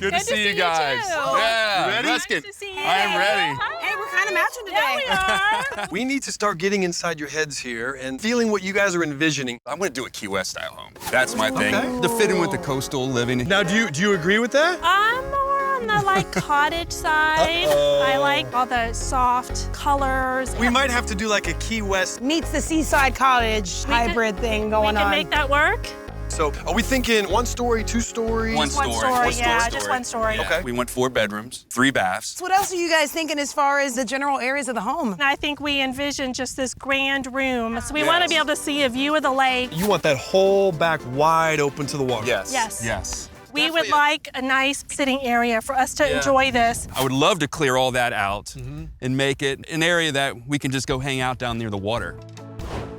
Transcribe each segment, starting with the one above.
Good to see you guys. Yeah, ready? Let's get. I am ready. Hey, we're kind of matching today. Yeah, we are. We need to start getting inside your heads here and feeling what you guys are envisioning. I'm gonna do a Key West style home. That's my thing. Okay. To fit in with the coastal living. Now, do you agree with that? I'm more on the like cottage side. I like all the soft colors. We might have to do like a Key West. Meets the seaside cottage hybrid thing going We can on. make that work. So, are we thinking 1 story, 2 stories? One story. Yeah, just 1 story. Yeah. Okay. We want 4 bedrooms, 3 baths. So what else are you guys thinking as far as the general areas of the home? And I think we envision just this grand room. So we want to be able to see a view of the lake. You want that whole back wide open to the water? Yes. Yes. Yes. We would like a nice sitting area for us to enjoy this. I would love to clear all that out and make it an area that we can just go hang out down near the water.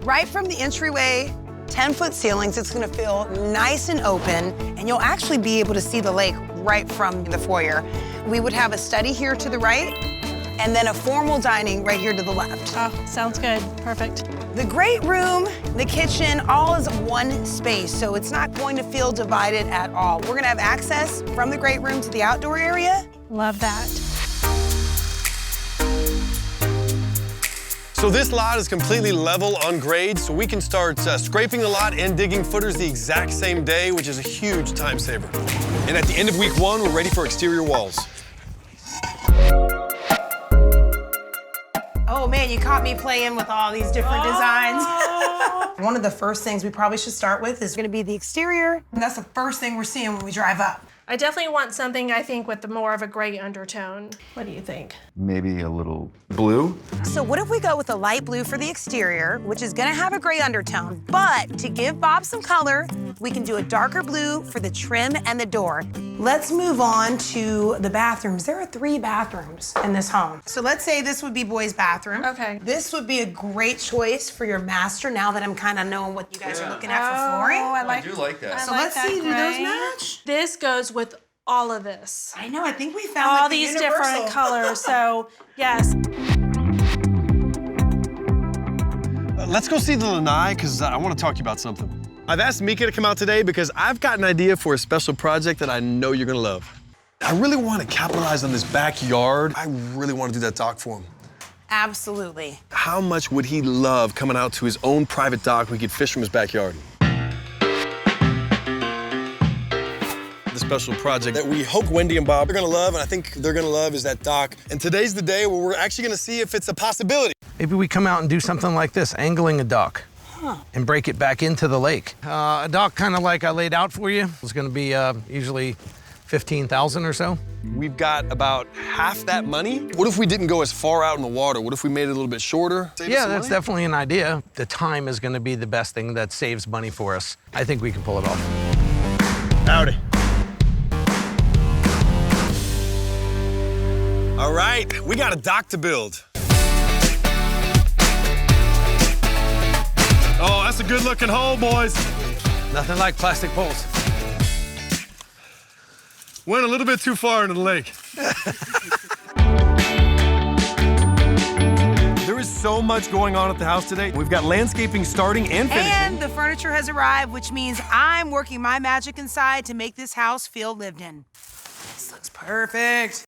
Right from the entryway, 10-foot ceilings, it's gonna feel nice and open, and you'll actually be able to see the lake right from the foyer. We would have a study here to the right, and then a formal dining right here to the left. Oh, sounds good. Perfect. The great room, the kitchen, all is one space, so it's not going to feel divided at all. We're gonna have access from the great room to the outdoor area. Love that. So this lot is completely level on grade, so we can start scraping the lot and digging footers the exact same day, which is a huge time saver. And at the end of week 1, we're ready for exterior walls. Oh man, you caught me playing with all these different designs. One of the first things we probably should start with is gonna be the exterior. And that's the first thing we're seeing when we drive up. I definitely want something, I think, with more of a gray undertone. What do you think? Maybe a little blue. So what if we go with a light blue for the exterior, which is gonna have a gray undertone, but to give Bob some color, we can do a darker blue for the trim and the door. Let's move on to the bathrooms. There are 3 bathrooms in this home. So let's say this would be boys' bathroom. Okay. This would be a great choice for your master now that I'm kind of knowing what you guys are looking at for flooring. Oh, I do like that. So let's see, do those match? This goes with all of this. I know, I think we found All like the these universal. different colors, so yes. Let's go see the lanai, because I want to talk to you about something. I've asked Mika to come out today because I've got an idea for a special project that I know you're gonna love. I really want to capitalize on this backyard. I really want to do that dock for him. Absolutely. How much would he love coming out to his own private dock where he could fish from his backyard? The special project that we hope Wendy and Bob are gonna love, and I think they're gonna love, is that dock. And today's the day where we're actually gonna see if it's a possibility. Maybe we come out and do something like this, angling a dock, and break it back into the lake. A dock kind of like I laid out for you. It's gonna be usually 15,000 or so. We've got about half that money. What if we didn't go as far out in the water? What if we made it a little bit shorter? Save us Yeah, some that's money? definitely an idea. The time is gonna be the best thing that saves money for us. I think we can pull it off. Howdy. All right, we got a dock to build. Oh, that's a good-looking hole, boys. Nothing like plastic poles. Went a little bit too far into the lake. There is so much going on at the house today. We've got landscaping starting and finishing. And the furniture has arrived, which means I'm working my magic inside to make this house feel lived in. This looks perfect.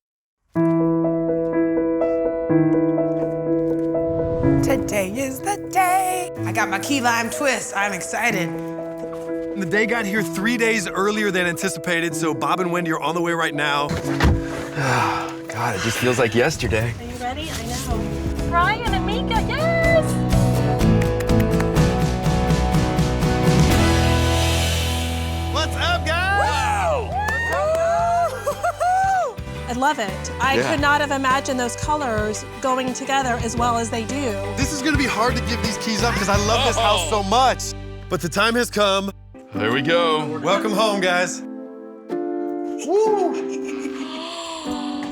Today is the day. I got my key lime twist. I'm excited. The day got here 3 days earlier than anticipated, so Bob and Wendy are on the way right now. God, it just feels like yesterday. Are you ready? I know. Ryan and Mika, yes! What's up, guys? I love it. I could not have imagined those colors going together as well as they do. This is gonna be hard to give these keys up because I love this house so much. But the time has come. There we go. Welcome home, guys.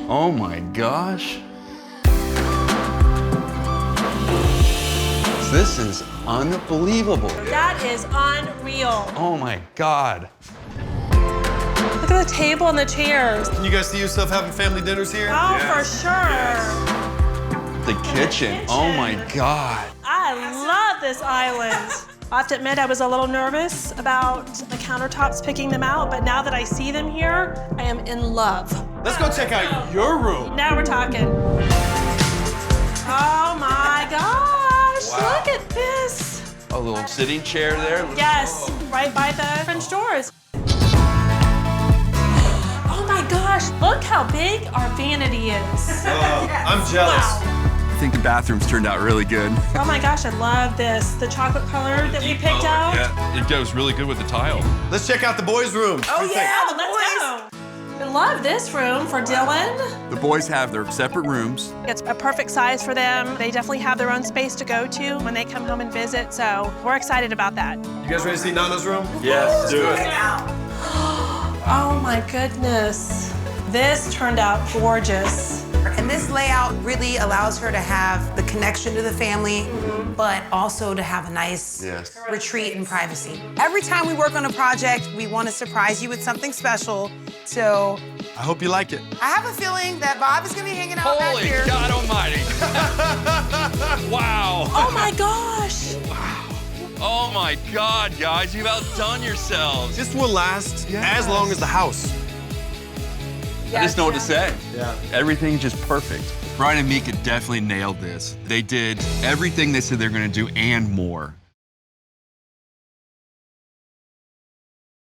Oh my gosh. This is unbelievable. That is unreal. Oh my God. Look at the table and the chairs. Can you guys see yourself having family dinners here? Oh, for sure. The kitchen. Oh my God. I love this island. I have to admit, I was a little nervous about the countertops, picking them out, but now that I see them here, I am in love. Let's go check out your room. Now we're talking. Oh my gosh, Wow. look at this. A little sitting chair there. Yes, right by the French doors. Oh my gosh, look how big our vanity is. I'm jealous. Wow. I think the bathrooms turned out really good. Oh my gosh, I love this. The chocolate color that we picked out. Yeah, it goes really good with the tile. Let's check out the boys' room. Oh, yeah, the Let's boys. go. I love this room for Dylan. The boys have their separate rooms. It's a perfect size for them. They definitely have their own space to go to when they come home and visit, so we're excited about that. You guys ready to see Nana's room? Yes, do it. Oh my goodness. This turned out gorgeous. And this layout really allows her to have the connection to the family, but also to have a nice retreat and privacy. Every time we work on a project, we want to surprise you with something special. So I hope you like it. I have a feeling that Bob is going to be hanging out back Holy here. God almighty. Wow. Oh my gosh. Oh my God, guys, you've outdone yourselves. This will last as long as the house. I just know what to say. Yeah. Everything's just perfect. Brian and Mika definitely nailed this. They did everything they said they're gonna do and more.